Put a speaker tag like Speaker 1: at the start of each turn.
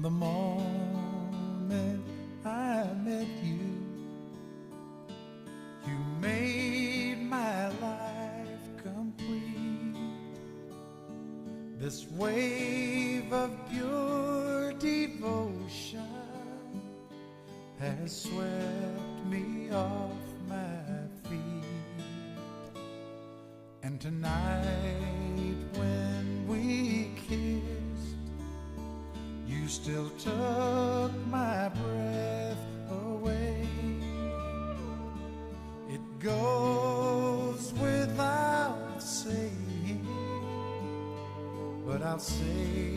Speaker 1: From the moment I met you, you made my life complete. This wave of pure devotion has swept me off my feet. And tonight when we kissed, you still took my breath away. It goes without saying, but I'll say